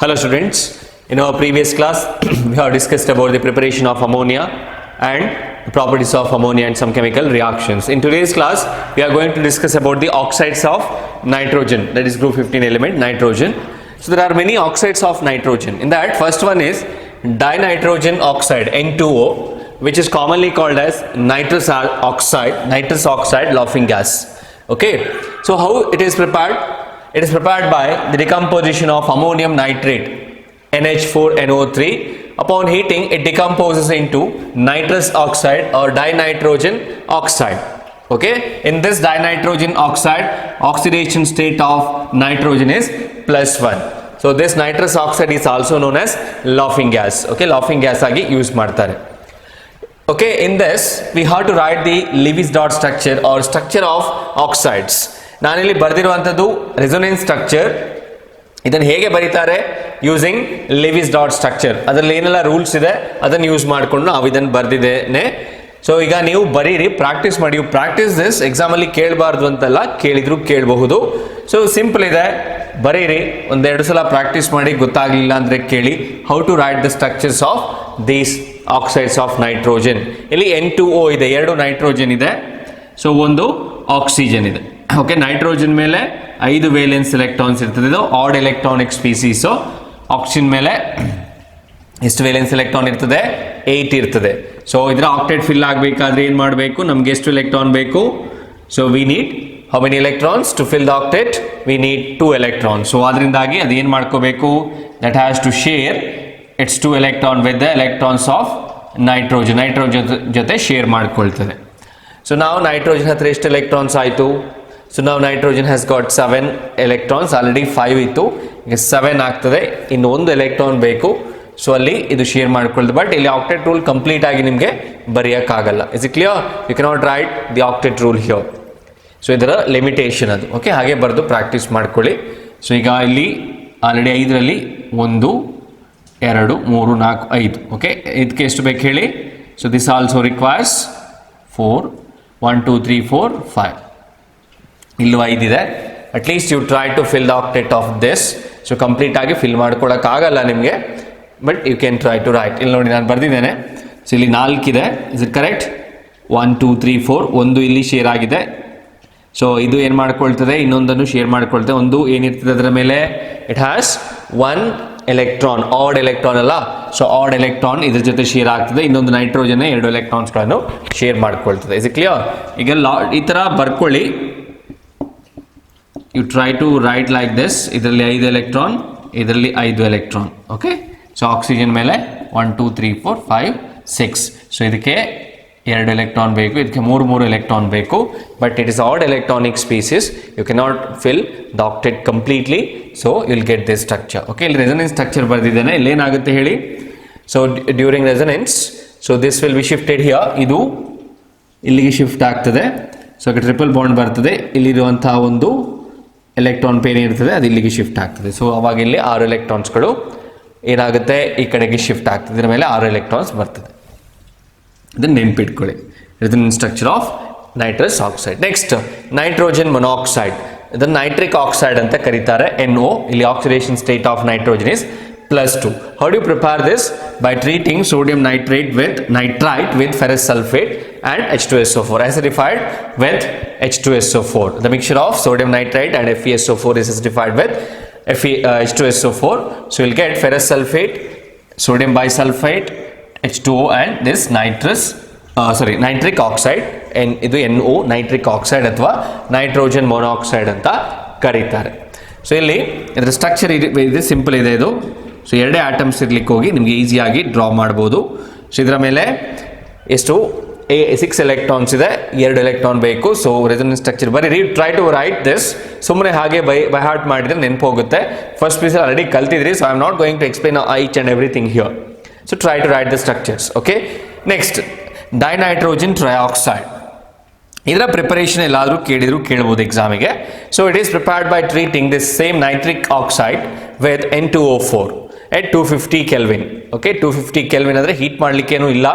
Hello students, in our previous class we have discussed about the preparation of ammonia and properties of ammonia and some chemical reactions. In today's class we are going to discuss about the oxides of nitrogen, that is group 15 element nitrogen. So there are many oxides of nitrogen. In that, first one is dinitrogen oxide N2O, which is commonly called as nitrous oxide laughing gas. Okay, so how it is prepared? It is prepared by the decomposition of ammonium nitrate NH4NO3. Upon heating, it decomposes into nitrous oxide or dinitrogen oxide. Okay, in this dinitrogen oxide, oxidation state of nitrogen is +1. So this nitrous oxide is also known as laughing gas. Okay, laughing gas agi use ಮಾಡ್ತಾರೆ. Okay, in this we have to write the Lewis dot structure or structure of oxides. ನಾನಿಲ್ಲಿ ಬರೆದಿರುವಂಥದ್ದು resonance structure. ಇದನ್ನು ಹೇಗೆ ಬರೀತಾರೆ? Using Lewis dot structure. ಅದರಲ್ಲಿ ಏನೆಲ್ಲ rules ಇದೆ ಅದನ್ನು use ಮಾಡಿಕೊಂಡು ನಾವು ಇದನ್ನು ಬರೆದಿದ್ದೇನೆ. ಸೊ ಈಗ ನೀವು ಬರೀರಿ, ಪ್ರಾಕ್ಟೀಸ್ ಮಾಡಿ. ಪ್ರಾಕ್ಟೀಸ್ ದಿಸ್, ಎಕ್ಸಾಮಲ್ಲಿ ಕೇಳಬಾರ್ದು ಅಂತಲ್ಲ, ಕೇಳಿದ್ರು ಕೇಳಬಹುದು. ಸೊ ಸಿಂಪಲ್ ಇದೆ, ಬರೀರಿ, ಒಂದೆರಡು ಸಲ ಪ್ರಾಕ್ಟೀಸ್ ಮಾಡಿ, ಗೊತ್ತಾಗಲಿಲ್ಲ ಅಂದರೆ ಕೇಳಿ. How to write the structures of these oxides of nitrogen. ಇಲ್ಲಿ N2O ಇದೆ, 2 ನೈಟ್ರೋಜನ್ ಇದೆ, ಸೊ ಒಂದು ಆಕ್ಸಿಜನ್ ಇದೆ. ಓಕೆ, ನೈಟ್ರೋಜನ್ ಮೇಲೆ 5 ವೇಲೆನ್ಸ್ ಎಲೆಕ್ಟ್ರಾನ್ಸ್ ಇರ್ತದೆ, ಇದು ಆಡ್ ಎಲೆಕ್ಟ್ರಾನಿಕ್ ಸ್ಪೀಸೀಸು. ಆಕ್ಸಿಜನ್ ಮೇಲೆ ಎಷ್ಟು ವೇಲೆನ್ಸ್ ಎಲೆಕ್ಟ್ರಾನ್ ಇರ್ತದೆ? 8 ಇರ್ತದೆ. ಸೊ ಇದರ ಆಕ್ಟೇಟ್ ಫಿಲ್ ಆಗಬೇಕಾದ್ರೆ ಏನು ಮಾಡಬೇಕು? ನಮ್ಗೆ ಎಷ್ಟು ಎಲೆಕ್ಟ್ರಾನ್ ಬೇಕು? So we need how many electrons to fill the octet? We need 2 electrons. So ಅದರಿಂದಾಗಿ ಅದು ಏನು ಮಾಡ್ಕೋಬೇಕು? That has to share its 2 electron with the electrons of nitrogen. Nitrogen ಜೊತೆ ಶೇರ್ ಮಾಡ್ಕೊಳ್ತದೆ. ಸೊ ನಾವು ನೈಟ್ರೋಜನ್ ಹತ್ರ ಎಷ್ಟು ಎಲೆಕ್ಟ್ರಾನ್ಸ್ ಆಯಿತು? ಸೊ ನಾವು nitrogen has got 7 electrons, already 5 ಇತ್ತು, ಈಗ 7 ಆಗ್ತದೆ, ಇನ್ನು 1 ಎಲೆಕ್ಟ್ರಾನ್ ಬೇಕು. ಸೊ ಅಲ್ಲಿ ಇದು ಶೇರ್ ಮಾಡ್ಕೊಳ್ತದೆ. ಬಟ್ ಇಲ್ಲಿ ಆಕ್ಟೇಟ್ ರೂಲ್ ಕಂಪ್ಲೀಟ್ ಆಗಿ ನಿಮಗೆ ಬರೆಯೋಕ್ಕಾಗಲ್ಲ. Is it clear? You cannot write the octet rule here. So ಇದರ ಲಿಮಿಟೇಷನ್ ಅದು. ಓಕೆ, ಹಾಗೆ ಬರೆದು ಪ್ರಾಕ್ಟೀಸ್ ಮಾಡ್ಕೊಳ್ಳಿ. ಸೊ ಈಗ ಇಲ್ಲಿ ಆಲ್ರೆಡಿ 5ರಲ್ಲಿ 1 2 3 4 5. ಓಕೆ, ಇದಕ್ಕೆ ಎಷ್ಟು ಬೇಕು ಹೇಳಿ? So this also requires 4 1 2 3 4 5. ಇಲ್ಲೂ 5 ಇದೆ. At least you try to fill the octet of this. So complete ಆಗಿ ಫಿಲ್ ಮಾಡ್ಕೊಳಕ್ಕಾಗಲ್ಲ ನಿಮಗೆ, but you can try to write. ಇಲ್ಲಿ ನೋಡಿ, ನಾನು ಬರೆದಿದ್ದೇನೆ. ಸೊ ಇಲ್ಲಿ 4 ಇದೆ, ಇಸ್ ಇಟ್ ಕರೆಕ್ಟ್? 1 2 3 4, ಒಂದು ಇಲ್ಲಿ ಶೇರ್ ಆಗಿದೆ. ಸೊ ಇದು ಏನು ಮಾಡ್ಕೊಳ್ತದೆ? ಇನ್ನೊಂದನ್ನು ಶೇರ್ ಮಾಡ್ಕೊಳ್ತದೆ. ಒಂದು ಏನಿರ್ತದೆ ಅದರ ಮೇಲೆ? It has 1 electron, odd electron ಅಲ್ಲ. ಸೊ ಆಡ್ ಎಲೆಕ್ಟ್ರಾನ್ ಇದ್ರ ಜೊತೆ ಶೇರ್ ಆಗ್ತದೆ. ಇನ್ನೊಂದು ನೈಟ್ರೋಜನ್ 2 ಎಲೆಕ್ಟ್ರಾನ್ಸ್ಗಳನ್ನು ಶೇರ್ ಮಾಡ್ಕೊಳ್ತದೆ. Is it clear? ಈಗ ಈ ಥರ ಬರ್ಕೊಳ್ಳಿ. You try to write like this. ಇದರಲ್ಲಿ 5 ಎಲೆಕ್ಟ್ರಾನ್, ಇದರಲ್ಲಿ 5 ಎಲೆಕ್ಟ್ರಾನ್. ಓಕೆ, ಸೊ ಆಕ್ಸಿಜನ್ ಮೇಲೆ 1 2 3 4 5 6. ಸೊ ಇದಕ್ಕೆ 2 ಎಲೆಕ್ಟ್ರಾನ್ ಬೇಕು, ಇದಕ್ಕೆ 3 ಎಲೆಕ್ಟ್ರಾನ್ ಬೇಕು. But it is odd electronic species, you cannot fill the octet completely. So will get this structure. Okay, ಇಲ್ಲಿ resonance structure ಬರೆದಿದ್ದೇನೆ. ಇಲ್ಲೇನಾಗುತ್ತೆ ಹೇಳಿ? So during resonance, so this will be shifted here. ಇದು ಇಲ್ಲಿಗೆ shift ಆಗ್ತದೆ. So triple bond ಬರ್ತದೆ. ಇಲ್ಲಿರುವಂತಹ ಒಂದು ಎಲೆಕ್ಟ್ರಾನ್ ಪೇರ್ ಇರ್ತದೆ, ಅದು ಇಲ್ಲಿಗೆ ಶಿಫ್ಟ್ ಆಗ್ತದೆ. ಸೊ ಅವಾಗ ಇಲ್ಲಿ 6 ಎಲೆಕ್ಟ್ರಾನ್ಸ್ಗಳು ಏನಾಗುತ್ತೆ? ಈ ಕಡೆಗೆ ಶಿಫ್ಟ್ ಆಗ್ತದೆ. ಇದರ ಮೇಲೆ 6 ಎಲೆಕ್ಟ್ರಾನ್ಸ್ ಬರ್ತದೆ. ಇದನ್ನು ನೆನ್ಪಿಟ್ಕೊಳ್ಳಿ, ಇದನ್ನ structure of nitrous oxide. Next nitrogen monoxide, ಇದನ್ನು ನೈಟ್ರಿಕ್ ಆಕ್ಸೈಡ್ ಅಂತ ಕರೀತಾರೆ, NO. ಇಲ್ಲಿ oxidation state of nitrogen is +2. How do you prepare this? By treating sodium nitrite with ferrous sulfate and H2SO4, acidified with H2SO4. The mixture of sodium nitrite and FeSO4 is acidified with H2SO4. So you'll get ferrous sulfate, sodium bisulfite, H2O and this nitric oxide. ಇದು NO, nitric oxide ಅಥವಾ nitrogen monoxide ಅಂತ ಕರೀತಾರೆ. So ಇಲ್ಲಿ ಇದರ structure ಇದೆ, simple ಇದೆ ಇದು. So 2 atoms ಇರ್ಲಿಕ್ಕೆ ಹೋಗಿ ನಿಮಗೆ ಈಸಿಯಾಗಿ ಡ್ರಾ ಮಾಡ್ಬೋದು. ಸೊ ಇದರ ಮೇಲೆ ಎಷ್ಟು 6 ಎಲೆಕ್ಟ್ರಾನ್ಸ್ ಇದೆ, 2 ಎಲೆಕ್ಟ್ರಾನ್ ಬೇಕು. ಸೊ ರೆಸೊನೆನ್ಸ್ ಸ್ಟ್ರಕ್ಚರ್ ಬರೀ ಟ್ರೈ ಟು ರೈಟ್ ದಿಸ್. ಸುಮ್ಮನೆ ಹಾಗೆ ಬೈ ಹಾರ್ಟ್ ಮಾಡಿದ್ರೆ ನೆನಪು ಹೋಗುತ್ತೆ. ಫಸ್ಟ್ ಪೀಸ್ ಆಲ್ರೆಡಿ ಕಲ್ತಿದ್ರಿ, so I am not going to explain each and everything here. So try to write the structures. Okay, next dinitrogen trioxide. ಇದರ preparation ಎಲ್ಲಾದರೂ ಕೇಳ್ಬೋದು ಎಕ್ಸಾಮಿಗೆ. So it is prepared by treating this same nitric oxide with N2O4 at 250 Kelvin. Okay, 250 Kelvin ಅಂದರೆ heat ಮಾಡಲಿಕ್ಕೇನೂ ಇಲ್ಲ.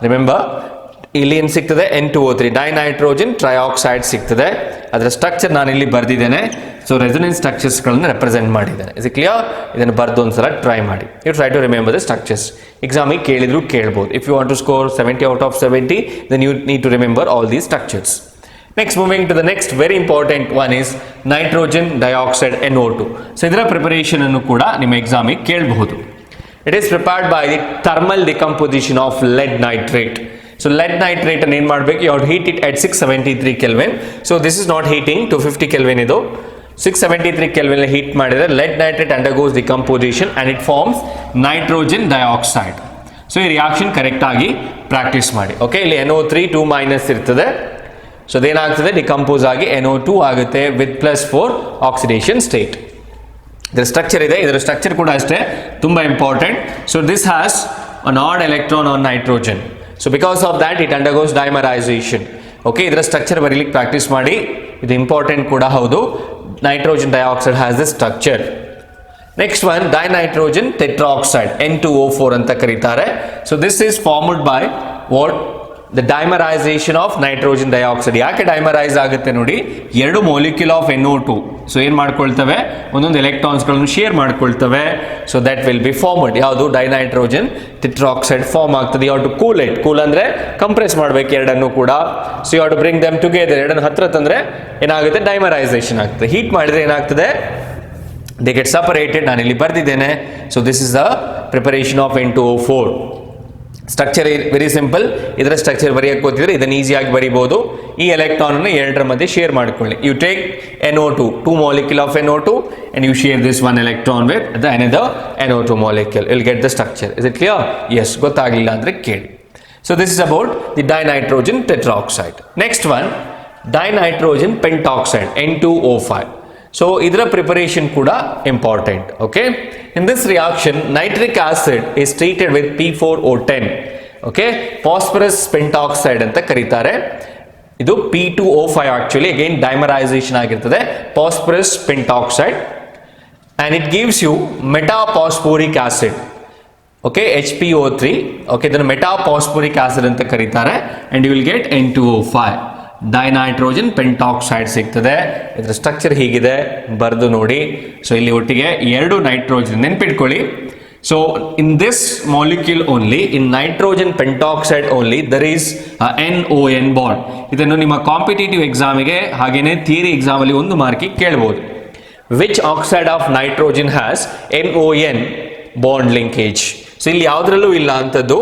Remember, ಇಲ್ಲಿ ಏನು ಸಿಗ್ತದೆ? N2O3 dinitrogen trioxide ಸಿಗ್ತದೆ. ಅದರ ಸ್ಟ್ರಕ್ಚರ್ ನಾನು ಇಲ್ಲಿ ಬರೆದಿದ್ದೇನೆ. ಸೊ ರೆಸೊನೆನ್ಸ್ ಸ್ಟ್ರಕ್ಚರ್ಸ್ಗಳನ್ನು ರೆಪ್ರೆಸೆಂಟ್ ಮಾಡಿದ್ದಾನೆ. Is clear? ಇದನ್ನು ಬರೆದು ಒಂದ್ಸಲ ಟ್ರೈ ಮಾಡಿ. You try to remember the structures. ಎಕ್ಸಾಮಿಗೆ ಕೇಳಿದ್ರು ಕೇಳ್ಬೋದು. If you want to score 70 out of 70, then you need to remember all these structures. Next, moving to the next very important one is nitrogen dioxide NO2. So ಇದರ preparation ಅನ್ನು ಕೂಡ ನಿಮ್ಮ ಎಕ್ಸಾಮಿಗೆ ಕೇಳಬಹುದು. It is prepared by the thermal decomposition of lead nitrate. So lead nitrate ಅನ್ನು ಏನು ಮಾಡಬೇಕು? You have to heat it at 673 Kelvin. So this is not heating, 250 Kelvin ಇದು. 673 Kelvin heat ಮಾಡಿದ್ರೆ lead nitrate undergoes decomposition and it forms nitrogen dioxide. So ಈ reaction correct ಆಗಿ practice ಮಾಡಿ. Okay, ಇಲ್ಲಿ NO3 2- ಇರ್ತದೆ. ಸೊ ಅದೇನಾಗ್ತದೆ? ಡಿಕಂಪೋಸ್ ಆಗಿ NO2 ಆಗುತ್ತೆ with +4 oxidation state. ಇದರ ಸ್ಟ್ರಕ್ಚರ್ ಇದೆ, ಇದರ ಸ್ಟ್ರಕ್ಚರ್ ಕೂಡ ಅಷ್ಟೇ ತುಂಬ important. So this has an odd electron on nitrogen. So because of that it undergoes dimerization. Okay, ಇದರ ಸ್ಟ್ರಕ್ಚರ್ ಬರೀಲಿಕ್ಕೆ ಪ್ರಾಕ್ಟೀಸ್ ಮಾಡಿ. ಇದು ಇಂಪಾರ್ಟೆಂಟ್ ಕೂಡ ಹೌದು. Nitrogen dioxide has the structure. Next one dinitrogen tetroxide N2O4 ಅಂತ ಕರೀತಾರೆ. So this is formed by what? The dimerization of nitrogen dioxide. ಯಾಕೆ dimerize ಆಗುತ್ತೆ ನೋಡಿ? 2 molecule ಆಫ್ NO2 ಸೊ ಏನು ಮಾಡ್ಕೊಳ್ತವೆ? ಒಂದೊಂದು ಎಲೆಕ್ಟ್ರಾನ್ಸ್ಗಳನ್ನು ಶೇರ್ ಮಾಡ್ಕೊಳ್ತವೆ. So that will be formed. ಯಾವುದು? ಡೈನೈಟ್ರೋಜನ್ ಟೆಟ್ರಾಕ್ಸೈಡ್ ಫಾರ್ಮ್ ಆಗ್ತದೆ. You have to cool it. Cool ಅಂದರೆ ಕಂಪ್ರೆಸ್ ಮಾಡಬೇಕು ಎರಡನ್ನು ಕೂಡ. So you have to bring them together. ಎರಡನ್ನು ಹತ್ರ ತಂದರೆ ಏನಾಗುತ್ತೆ? ಡೈಮರೈಸೇಷನ್ ಆಗ್ತದೆ. ಹೀಟ್ ಮಾಡಿದ್ರೆ ಏನಾಗ್ತದೆ? They get separated. ನಾನು ಇಲ್ಲಿ ಬರೆದಿದ್ದೇನೆ. So this is the preparation of N2O4. Structure very simple. ಇದರ ಸ್ಟ್ರಕ್ಚರ್ ಬರೆಯಕ್ಕೆ ಗೊತ್ತಿದ್ರೆ ಇದನ್ನು ಈಸಿಯಾಗಿ ಬರೀಬಹುದು. ಈ ಎಲೆಕ್ಟ್ರಾನ್ ಅನ್ನು ಎರಡರ ಮಧ್ಯೆ ಶೇರ್ ಮಾಡಿಕೊಳ್ಳಿ. You take NO2, 2 molecule of NO2 and you share this 1 electron with the another NO2 molecule. You will get the structure. Is it clear? Yes. ಗೊತ್ತಾಗಲಿಲ್ಲ ಅಂದರೆ ಕೇಳಿ. So this is about the dinitrogen tetroxide. Next one, dinitrogen pentoxide N2O5. So ಇದರ preparation ಕೂಡ important. Okay, in this reaction nitric acid is treated with P4O10. Okay, phosphorus pentoxide ಅಂತ ಕರೀತಾರೆ. ಇದು P2O5 actually again dimerisation ಆಗಿರ್ತದೆ. Phosphorus pentoxide and it gives you metaphosphoric acid. Okay, HPO3. Okay, ಇದನ್ನು ಮೆಟಾಫಾಸ್ಫೋರಿಕ್ acid ಅಂತ ಕರೀತಾರೆ. and you will get N2O5. Dinitrogen pentoxide ಸಿಗ್ತದೆ. ಇದರ structure ಹೀಗಿದೆ, ಬರೆದು ನೋಡಿ. ಸೊ ಇಲ್ಲಿ ಒಟ್ಟಿಗೆ 2 ನೈಟ್ರೋಜನ್ ನೆನ್ಪಿಟ್ಕೊಳ್ಳಿ. So in this molecule only, in nitrogen pentoxide only there is NON bond. ಇದನ್ನು ನಿಮ್ಮ ಕಾಂಪಿಟೇಟಿವ್ ಎಕ್ಸಾಮಿಗೆ ಹಾಗೇನೆ ಥಿಯರಿ ಎಕ್ಸಾಮಲ್ಲಿ 1 ಮಾರ್ಕಿಗೆ ಕೇಳ್ಬೋದು. Which oxide of nitrogen has NON bond linkage? So ಇಲ್ಲಿ ಯಾವುದ್ರಲ್ಲೂ ಇಲ್ಲ ಅಂಥದ್ದು.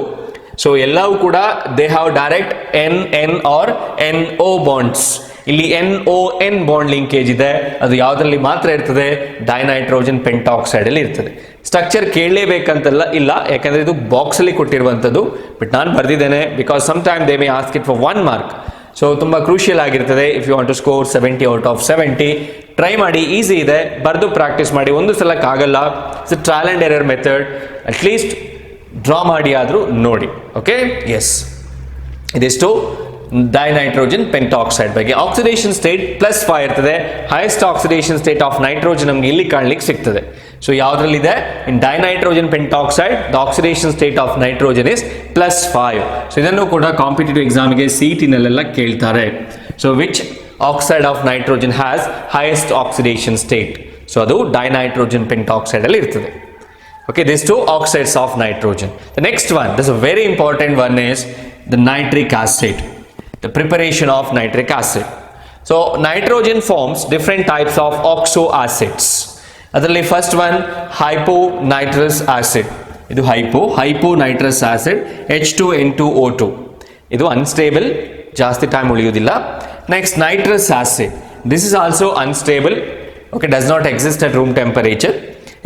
ಸೊ ಎಲ್ಲವೂ ಕೂಡ they have direct NN or NO bonds. ಇಲ್ಲಿ NON ಬಾಂಡ್ ಲಿಂಕೇಜ್ ಇದೆ. ಅದು ಯಾವುದರಲ್ಲಿ ಮಾತ್ರ ಇರ್ತದೆ? ಡೈನೈಟ್ರೋಜನ್ ಪೆಂಟಾಕ್ಸೈಡ್ ಅಲ್ಲಿ ಇರ್ತದೆ. ಸ್ಟ್ರಕ್ಚರ್ ಕೇಳಲೇಬೇಕಂತಲ್ಲ ಇಲ್ಲ, ಯಾಕಂದ್ರೆ ಇದು ಬಾಕ್ಸ್ ಅಲ್ಲಿ ಕೊಟ್ಟಿರುವಂಥದ್ದು. ಬಟ್ ನಾನು ಬರೆದಿದ್ದೇನೆ because some time they may ask it for 1 mark. So ತುಂಬ ಕ್ರೂಷಿಯಲ್ ಆಗಿರ್ತದೆ. If you want to score 70 out of 70, try ಮಾಡಿ. ಈಸಿ ಇದೆ, ಬರೆದು ಪ್ರಾಕ್ಟೀಸ್ ಮಾಡಿ. ಒಂದು ಸಲಕ್ಕಾಗಲ್ಲ. It's trial and error method. At least draw ಮಾಡಿ ಆದರೂ ನೋಡಿ. ಓಕೆ, ಎಸ್, ಇದಿಷ್ಟು ಡೈನೈಟ್ರೋಜನ್ ಪೆಂಟಾಕ್ಸೈಡ್ ಬಗ್ಗೆ. ಆಕ್ಸಿಡೇಷನ್ ಸ್ಟೇಟ್ +5 ಇರ್ತದೆ. Highest oxidation state of nitrogen ನಮ್ಗೆ ಇಲ್ಲಿ ಕಾಣ್ಲಿಕ್ಕೆ ಸಿಗ್ತದೆ. ಸೊ ಯಾವುದ್ರಲ್ಲಿದೆ? In dinitrogen pentoxide the oxidation state of nitrogen is +5. So ಇದನ್ನು ಕೂಡ ಕಾಂಪಿಟೇಟಿವ್ ಎಕ್ಸಾಮಿಗೆ CET-ನಲ್ಲೆಲ್ಲ ಕೇಳ್ತಾರೆ. So which oxide of nitrogen has highest oxidation state? So ಅದು ಡೈನೈಟ್ರೋಜನ್ ಪೆಂಟಾಕ್ಸೈಡ್ ಅಲ್ಲಿ ಇರ್ತದೆ. Okay, these 2 oxides of nitrogen. The next one, this is a very important one, is the nitric acid. The preparation of nitric acid. So nitrogen forms different types of oxo acids. ಅದರಲ್ಲಿ first one hyponitrous acid. ಇದು hyponitrous acid H2N2O2. ಇದು unstable, ಜಾಸ್ತಿ time ಉಳಿಯೋದಿಲ್ಲ. Next nitrous acid. This is also unstable. Okay, does not exist at room temperature.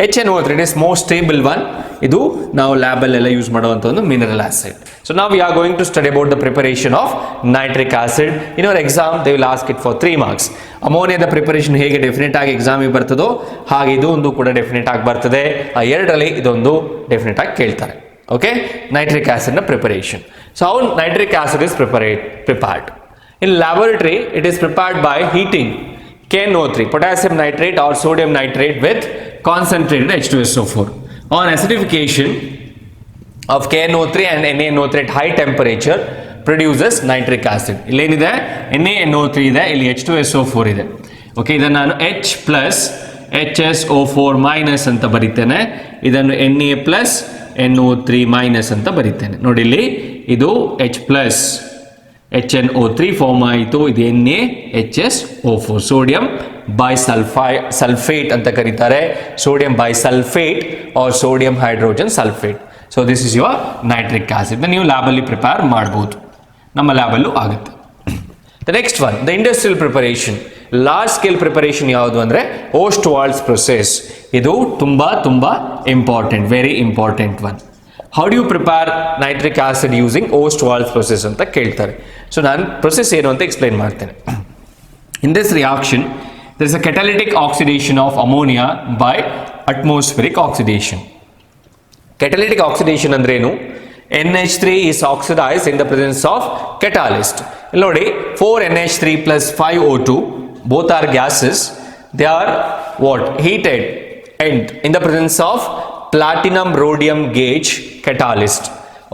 HNO3, it is most stable one. ಇದು ನಾವು ಲ್ಯಾಬಲ್ಲೆಲ್ಲ use ಮಾಡುವಂಥ ಒಂದು mineral acid. So ನಾವು we are going to study about the preparation of nitric acid. In our exam they will ask it for 3 marks. ಅಮೋನಿಯಾದ preparation ಹೇಗೆ definite ಆಗಿ ಎಕ್ಸಾಮಿಗೆ ಬರ್ತದೋ ಹಾಗೆ ಇದು ಒಂದು ಕೂಡ ಡೆಫಿನೆಟ್ ಆಗಿ ಬರ್ತದೆ. ಆ ಎರಡರಲ್ಲಿ ಇದೊಂದು ಡೆಫಿನೆಟ್ ಆಗಿ ಕೇಳ್ತಾರೆ. ಓಕೆ, ನೈಟ್ರಿಕ್ ಆಸಿಡ್ನ preparation. So how nitric acid is prepared? In laboratory, it is prepared by heating KNO3, potassium nitrate or sodium nitrate with concentrated H2SO4. On acidification of KNO3 and NaNO3 at high temperature produces nitric acid. ಇಲ್ಲೇನಿದೆ? NaNO3 ಇದೆ, ಇಲ್ಲಿ H2SO4 ಇದೆ. Okay, ಇದನ್ನು ನಾನು H plus HSO4 minus ಅಂತ ಬರಿತೇನೆ. ಇದನ್ನು Na plus NO3 minus ಅಂತ ಬರಿತೇನೆ. ನೋಡಿ ಇಲ್ಲಿ ಇದು H ಪ್ಲಸ್ HNO3 ಫಾರ್ಮ್ ಆಯಿತು. ಇದು NaHSO4, ಸೋಡಿಯಂ ಬೈಸಲ್ಫೇಟ್ ಅಂತ ಕರೀತಾರೆ. Sodium bisulphate or sodium hydrogen sulphate. So this is your nitric acid. ನೀವು ಲ್ಯಾಬಲ್ಲಿ ಪ್ರಿಪೇರ್ ಮಾಡ್ಬೋದು, ನಮ್ಮ ಲ್ಯಾಬಲ್ಲೂ ಆಗುತ್ತೆ. The next one, the industrial preparation. Large scale preparation ಯಾವುದು ಅಂದರೆ ಓಸ್ಟ್ವಾಲ್ಡ್ಸ್ ಪ್ರೊಸೆಸ್. ಇದು ತುಂಬ important, very important one. How do you prepare nitric acid using Ostwald's process ಅಂತ ಕೇಳ್ತಾರೆ. ಸೊ ನಾನು ಪ್ರೊಸೆಸ್ ಏನು ಅಂತ ಎಕ್ಸ್ಪ್ಲೈನ್ ಮಾಡ್ತೇನೆ. In this reaction there is a catalytic oxidation of ammonia by atmospheric oxidation. Catalytic oxidation ಅಂದ್ರೇನು? NH3 is oxidized in the presence of catalyst. ಇಲ್ಲಿ ನೋಡಿ 4NH3 plus 5O2, both are gases. They are what? Heated and in the presence of platinum rhodium gauge catalyst.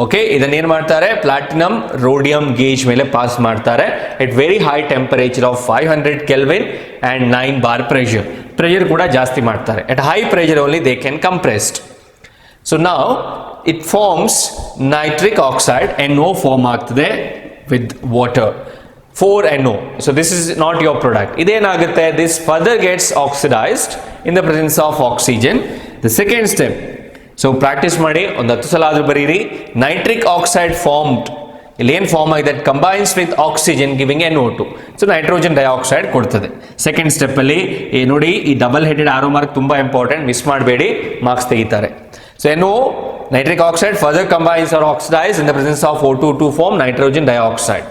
ಓಕೆ, ಇದನ್ನ ಏನು ಮಾಡ್ತಾರೆ? Platinum rhodium gauge ಮೇಲೆ pass ಮಾಡ್ತಾರೆ at very high temperature of 500 kelvin and 9 bar pressure ಕೂಡ ಜಾಸ್ತಿ ಮಾಡ್ತಾರೆ. At high pressure only they can compressed. So ನಾವು it forms nitric oxide, NO form ಆಗ್ತದೆ with water, 4NO. So this is not your product. ಇದೇನಾಗುತ್ತೆ? This further gets oxidised in the presence of oxygen. The second step, so practice ಮಾಡಿ, ಒಂದು 10 ಸಲ ಆದರೂ ಬರೀರಿ. Nitric oxide formed, ಇಲ್ಲಿ ಏನು form ಆಗಿದೆ? Combines with oxygen giving NO2. So nitrogen dioxide ಕೊಡ್ತದೆ. ಸೆಕೆಂಡ್ ಸ್ಟೆಪ್ಪಲ್ಲಿ ನೋಡಿ, ಈ ಡಬಲ್ ಹೆಡೆಡ್ ಆರೋ ಮಾರ್ಕ್ ತುಂಬ ಇಂಪಾರ್ಟೆಂಟ್, ಮಿಸ್ ಮಾಡಬೇಡಿ, ಮಾರ್ಕ್ಸ್ ತೆಗಿತಾರೆ. So NO, nitric oxide further combines or oxidized in the presence of O2 to form nitrogen dioxide.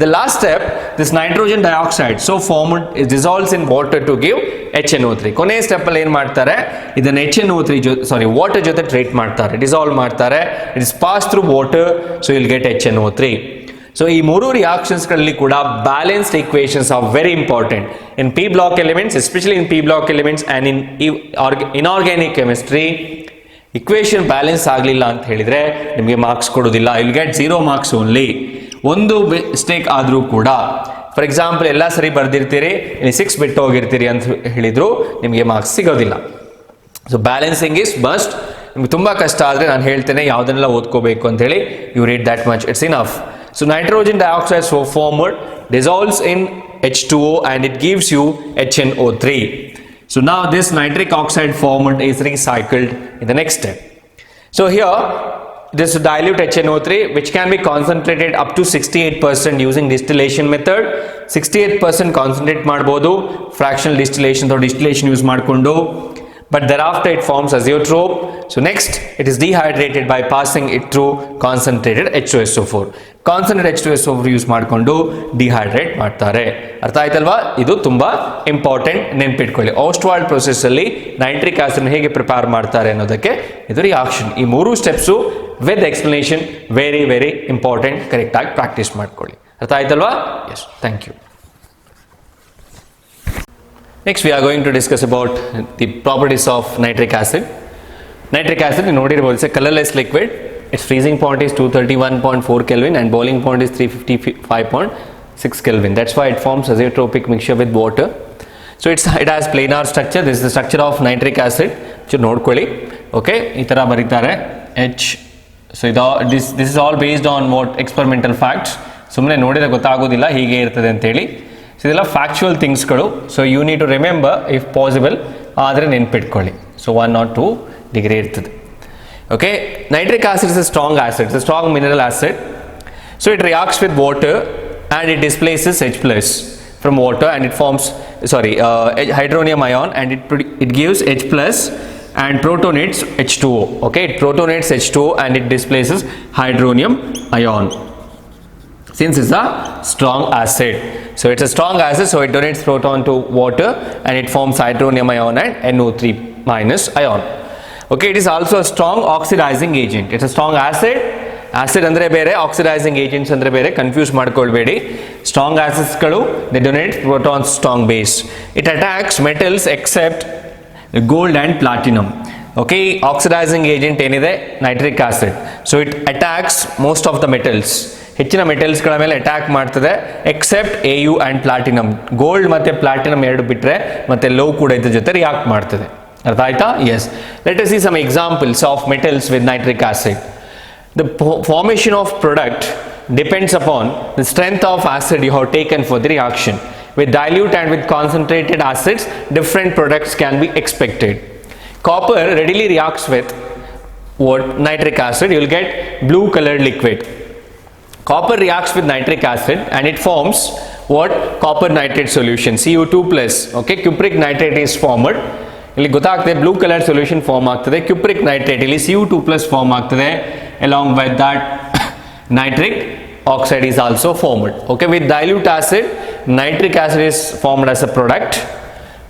The last step, this nitrogen dioxide so formed is dissolves in water to give HNO3. ಕೊನೆ step ಅಲ್ಲಿ ಏನು ಮಾಡ್ತಾರೆ? ಇದನ್ನ HNO3 water ಜೊತೆ treat ಮಾಡ್ತಾರೆ, dissolve ಮಾಡ್ತಾರೆ. It is pass through water, so will get HNO3. So ಈ ಮೂರು ರಿಯಾಕ್ಷನ್ಸ್ಗಳಲ್ಲಿ ಕೂಡ balanced equations are very important in P block elements, especially in P block elements and in inorganic chemistry. Equation balance ಆಗಲಿಲ್ಲ ಅಂತ ಹೇಳಿದರೆ ನಿಮಗೆ marks ಕೊಡೋದಿಲ್ಲ. Will get 0 marks only. ಒಂದು ಮಿಸ್ಟೇಕ್ ಆದರೂ ಕೂಡ, ಫಾರ್ ಎಕ್ಸಾಂಪಲ್ ಎಲ್ಲ ಸರಿ ಬರ್ದಿರ್ತೀರಿ, ಇಲ್ಲಿ 6 ಬಿಟ್ಟು ಹೋಗಿರ್ತೀರಿ ಅಂತ ಹೇಳಿದ್ರು ನಿಮಗೆ ಮಾರ್ಕ್ಸ್ ಸಿಗೋದಿಲ್ಲ. So balancing is must. ನಿಮ್ಗೆ ತುಂಬ ಕಷ್ಟ ಆದರೆ ನಾನು ಹೇಳ್ತೇನೆ ಯಾವುದನ್ನೆಲ್ಲ ಓದ್ಕೋಬೇಕು ಅಂತ ಹೇಳಿ. You read that much, it's enough. So nitrogen dioxide so formed dissolves in H2O and it gives you HNO3. So now this nitric oxide formed is recycled in the next step. So here this dilute HNO3 which can be concentrated up to 68% using distillation method. 68% concentrate ಮಾಡಬಹುದು fractional distillation or distillation use ಮಾಡಿಕೊಂಡು. But thereafter it forms azeotrope. So next it is dehydrated by passing it through concentrated H2SO4. Concentrated H2SO4 use ಮಾಡಿಕೊಂಡು dehydrate ಮಾಡ್ತಾರೆ. ಅರ್ಥ ಆಯ್ತಲ್ವಾ? ಇದು ತುಂಬ important, ನೆನ್ಪಿಟ್ಕೊಳ್ಳಿ. Ostwald process ಅಲ್ಲಿ ನೈಟ್ರಿಕ್ ಆಸಿಡ್ ಹೇಗೆ ಪ್ರಿಪೇರ್ ಮಾಡ್ತಾರೆ ಅನ್ನೋದಕ್ಕೆ ಇದು ರಿಯಾಕ್ಷನ್. ಈ ಮೂರು steps with explanation very very important. ಕರೆಕ್ಟಾಗಿ ಪ್ರಾಕ್ಟೀಸ್ ಮಾಡ್ಕೊಳ್ಳಿ. ಅರ್ಥ ಆಯ್ತಲ್ವಾ? Yes, thank you. Next we are going to discuss about the properties of nitric acid. Nitric acid, you notice it's a colorless liquid. Its freezing point is 231.4 Kelvin and boiling point is 355.6 Kelvin. That's why it forms azeotropic mixture with water. So it has planar structure. This is the structure of nitric acid. So ನೋಡ್ಕೊಳ್ಳಿ. Okay, ಈ ತರ ಬರೀತಾರೆ H. So this is all based on what experimental facts. ಸುಮ್ಮನೆ ನೋಡಿದ್ರೆ ಗೊತ್ತಾಗೋದಿಲ್ಲ ಹೀಗೆ ಇರ್ತದೆ ಅಂತ ಹೇಳಿ. ಸೊ ಇದೆಲ್ಲ ಫ್ಯಾಕ್ಚುವಲ್ ಥಿಂಗ್ಸ್ಗಳು. So you need to remember if possible, ಆದರೆ ನೆನ್ಪಿಟ್ಕೊಳ್ಳಿ. ಸೊ 1 or 2 ಡಿಗ್ರಿ ಇರ್ತದೆ. Okay, nitric acid is a strong acid, it's a strong mineral acid. So it reacts with water and it displaces H+ from water and it forms hydronium ion and it gives H+ and protonates H2O. Okay, it protonates H2O and it displaces hydronium ion. Since it's a strong acid, so it's a strong acid, so it donates proton to water and it forms hydronium ion and NO3 minus ion. Okay, it is also a strong oxidizing agent. It's a strong acid. Acid andre bere, oxidizing agents andre bere, confuse ಮಾಡ್ಕೊಳ್ಬೇಡಿ. Strong acids ಗಳು they donate protons strong base. It attacks metals except gold and platinum. Okay, oxidizing agent ಏನಿದೆ nitric acid, so it attacks most of the metals ಹೆಚ್ಚಿನ ಮೆಟಲ್ಸ್ಗಳ ಮೇಲೆ attack ಮಾಡ್ತದೆ except AU and platinum. Gold ಮತ್ತು platinum ಎರಡು ಬಿಟ್ಟರೆ ಮತ್ತು low ಕೂಡ ಇದ್ರ ಜೊತೆ ರಿಯಾಕ್ಟ್ ಮಾಡ್ತದೆ. ಅರ್ಥ ಆಯ್ತಾ? Yes. Let us see some examples of metals with nitric acid. The formation of product depends upon the strength of acid you have taken for the reaction. With dilute and with concentrated acids, different products can be expected. Copper readily reacts with what? Nitric acid. You will get blue colored liquid. Copper reacts with nitric acid and it forms what? Copper nitrate solution, Cu2 plus. Okay, cupric nitrate is formed. ಇಲ್ಲಿ ಗೊತ್ತಾಗ್ತದೆ blue colour solution form ಆಗ್ತದೆ. Cupric nitrate ಇಲ್ಲಿ Cu2 plus form ಆಗ್ತದೆ. along with that nitric oxide is also formed. Okay, with dilute acid nitric acid is formed as a product.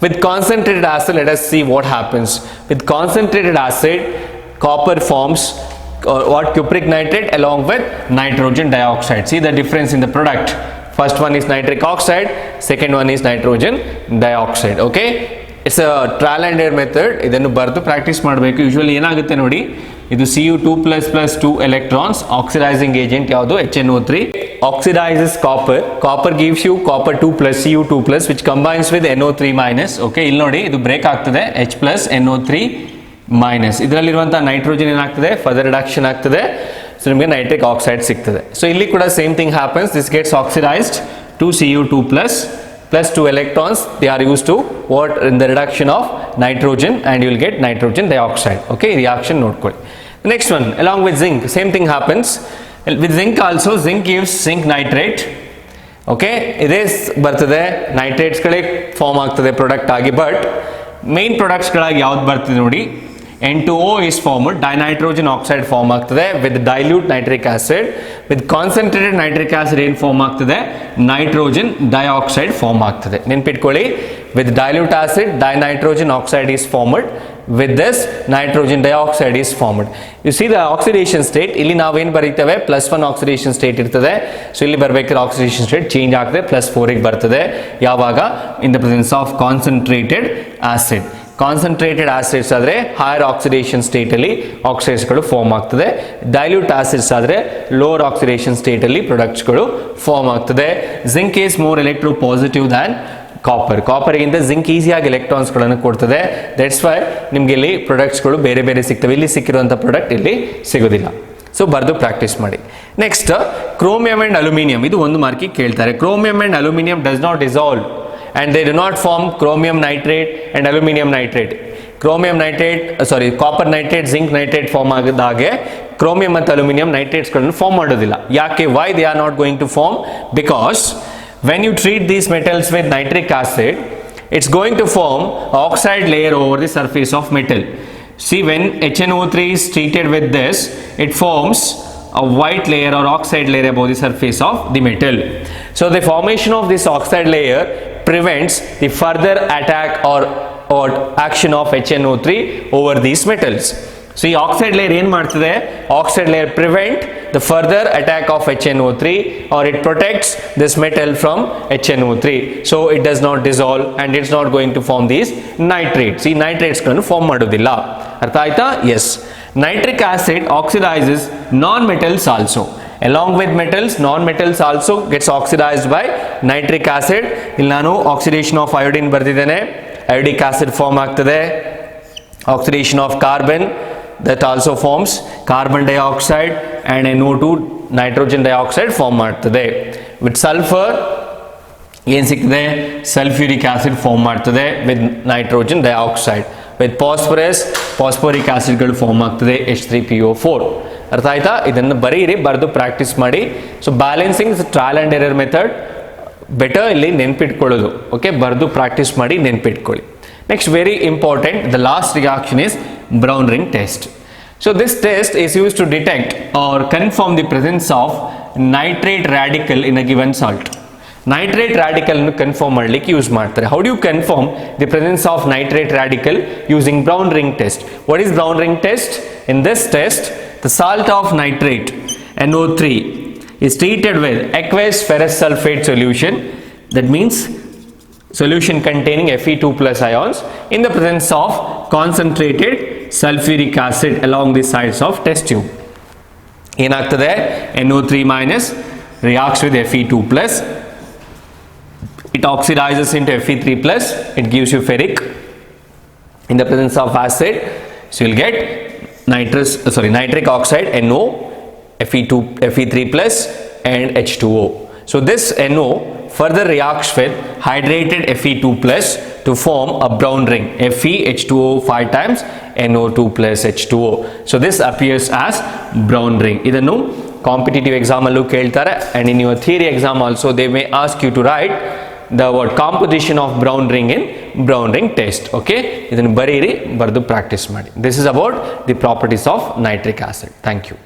With concentrated acid, let us see what happens. With concentrated acid, copper forms what? Cupric nitrate along with nitrogen dioxide. See the difference in the product. First one is nitric oxide, second one is nitrogen dioxide. Okay, it's a trial and error method. ಇದನ್ನು ಬರೆದು practice ಮಾಡಬೇಕು. Usually ಏನಾಗುತ್ತೆ ನೋಡಿ, ಇದು Cu2 plus plus 2 electrons, oxidizing agent ಯಾವುದು? HNO3 oxidizes copper. Copper gives you copper 2 plus Cu2 plus which combines with NO3 minus. Okay, ಇಲ್ಲಿ ನೋಡಿ ಇದು ಬ್ರೇಕ್ ಆಗ್ತದೆ H plus NO3 minus. ಇದರಲ್ಲಿರುವಂಥ ನೈಟ್ರೋಜನ್ ಏನಾಗ್ತದೆ? ಫರ್ದರ್ ರಿಡಕ್ಷನ್ ಆಗ್ತದೆ. ಸೊ ನಿಮಗೆ nitric oxide ಸಿಗ್ತದೆ. ಸೊ ಇಲ್ಲಿ ಕೂಡ same thing happens. This gets oxidised to Cu2 plus 2 electrons. They are used to what? In the reduction of nitrogen and you will get nitrogen dioxide. Okay, reaction ನೋಡ್ಕೊಳ್ಳಿ. The next one, along with zinc, same thing happens. With zinc also, zinc gives zinc nitrate. Okay, ಇದೇ ಬರ್ತದೆ nitrates ಗಳೇ form ಆಗ್ತದೆ product ಆಗಿ. But main products ಗಳಾಗಿ ಯಾವ್ದು ಬರ್ತದೆ ನೋಡಿ, N2O is formed, dinitrogen oxide form ಆಗ್ತದೆ with dilute nitric acid. With concentrated nitric acid ಏನು ಫಾರ್ಮ್ ಆಗ್ತದೆ? Nitrogen dioxide ಫಾರ್ಮ್ ಆಗ್ತದೆ. ನೆನ್ಪಿಟ್ಕೊಳ್ಳಿ, with dilute acid dinitrogen oxide is formed. With this nitrogen dioxide is formed. You see the oxidation state, ಇಲ್ಲಿ ನಾವೇನು ಬರೀತೇವೆ? +1 oxidation state ಇರ್ತದೆ. So ಇಲ್ಲಿ ಬರಬೇಕಾದ್ರೆ oxidation state change ಆಗ್ತದೆ, +4 ಗೆ ಬರ್ತದೆ. ಯಾವಾಗ? In the presence of concentrated acid. Concentrated acids ಆದರೆ ಹೈಯರ್ ಆಕ್ಸಿಡೇಷನ್ ಸ್ಟೇಟಲ್ಲಿ ಆಕ್ಸೈಡ್ಸ್ಗಳು ಫಾರ್ಮ್ ಆಗ್ತದೆ. ಡೈಲ್ಯೂಟ್ ಆಸಿಡ್ಸ್ ಆದರೆ ಲೋವರ್ ಆಕ್ಸಿಡೇಷನ್ ಸ್ಟೇಟಲ್ಲಿ ಪ್ರಾಡಕ್ಟ್ಸ್ಗಳು ಫಾರ್ಮ್ ಆಗ್ತದೆ. Zinc is more electropositive than copper. ಕಾಪರ್ಗಿಂತ ಜಿಂಕ್ ಈಸಿಯಾಗಿ ಎಲೆಕ್ಟ್ರಾನ್ಸ್ಗಳನ್ನು ಕೊಡ್ತದೆ. ದಟ್ಸ್ ವೈ ನಿಮಗೆ ಇಲ್ಲಿ ಪ್ರಾಡಕ್ಟ್ಸ್ಗಳು ಬೇರೆ ಬೇರೆ ಸಿಗ್ತವೆ. ಇಲ್ಲಿ ಸಿಕ್ಕಿರುವಂಥ ಪ್ರಾಡಕ್ಟ್ ಇಲ್ಲಿ ಸಿಗೋದಿಲ್ಲ. ಸೊ ಬರೆದು ಪ್ರಾಕ್ಟೀಸ್ ಮಾಡಿ. Next, chromium and aluminium. ಇದು ಒಂದು ಮಾರ್ಕಿಗೆ ಕೇಳ್ತಾರೆ. Chromium and aluminium does not dissolve and they do not form chromium nitrate and aluminum nitrate. Copper nitrate, zinc nitrate form ಆಗಿದಾಗೆ ಕ್ರೋಮಿಯಂ ಮತ್ತು ಅಲ್ಯೂಮಿನಿಯಂ ನೈಟ್ರೇಟ್ಸ್ಗಳನ್ನು ಫಾರ್ಮ್ ಮಾಡೋದಿಲ್ಲ. ಯಾಕೆ? why they are not going to form? Because when you treat these metals with nitric acid, it's going to form oxide layer over the surface of metal. See, when HNO3 is treated with this, it forms a white layer or oxide layer above the surface of the metal. So the formation of this oxide layer prevents the further attack or action of HNO3 over these metals. So ಈ oxide layer ಏನು ಮಾಡ್ತದೆ? Oxide layer prevent the further attack of HNO3 or it protects this metal from HNO3. So it does not dissolve and it's not going to form these nitrates. ಈ ನೈಟ್ರೇಟ್ಸ್ಗಳನ್ನು form ಮಾಡೋದಿಲ್ಲ. ಅರ್ಥ ಆಯ್ತಾ? S. Nitric acid oxidizes non-metals also. Along with metals, non-metals also gets oxidized by nitric acid. ಇಲ್ಲಿ ನಾನು oxidation of iodine ಬರ್ತಿದ್ದೇನೆ. Iodic acid form ಆಗ್ತದೆ. Oxidation of carbon, that also forms carbon dioxide and NO2 nitrogen dioxide form ಮಾಡ್ತದೆ. With sulfur ಏನು ಸಿಗ್ತದೆ? Sulphuric acid form ಮಾಡ್ತದೆ with nitrogen dioxide. With phosphorus, phosphoric ಆಸಿಡ್ಗಳು form ಆಗ್ತದೆ H3PO4. ಅರ್ಥ ಆಯ್ತಾ? ಇದನ್ನು ಬರೀರಿ, ಬರೆದು ಪ್ರಾಕ್ಟೀಸ್ ಮಾಡಿ. So balancing trial and error method better ಇಲ್ಲಿ ನೆನ್ಪಿಟ್ಕೊಳ್ಳೋದು. ಓಕೆ, ಬರೆದು ಪ್ರಾಕ್ಟೀಸ್ ಮಾಡಿ ನೆನ್ಪಿಟ್ಕೊಳ್ಳಿ. Next, very important, the last reaction is brown ring test. So this test is use to detect or confirm the presence of nitrate radical in a given salt. Nitrate radical ಅನ್ನು confirm ಮಾಡಲಿಕ್ಕೆ use ಮಾಡ್ತಾರೆ. How do you confirm the presence of nitrate radical using brown ring test? What is brown ring test? In this test, the salt of nitrate NO3 is treated with aqueous ferrous sulfate solution. That means solution containing Fe2 plus ions in the presence of concentrated sulfuric acid along the sides of test tube. ಏನಾಗ್ತದೆ? NO3 minus reacts with Fe2 plus. It oxidizes into Fe3 plus. It gives you ferric in the presence of acid. So you'll get nitric oxide NO, Fe3 plus and H2O. So this NO further reacts with hydrated Fe2 plus to form a brown ring, FeH2O 5 times NO2 plus H2O. So this appears as brown ring. Idannu competitive exam allu keltare, and in your theory exam also they may ask you to write the word composition of brown ring in brown ring test. Okay, idannu bariri bardu practice ಮಾಡಿ. This is about the properties of nitric acid. Thank you.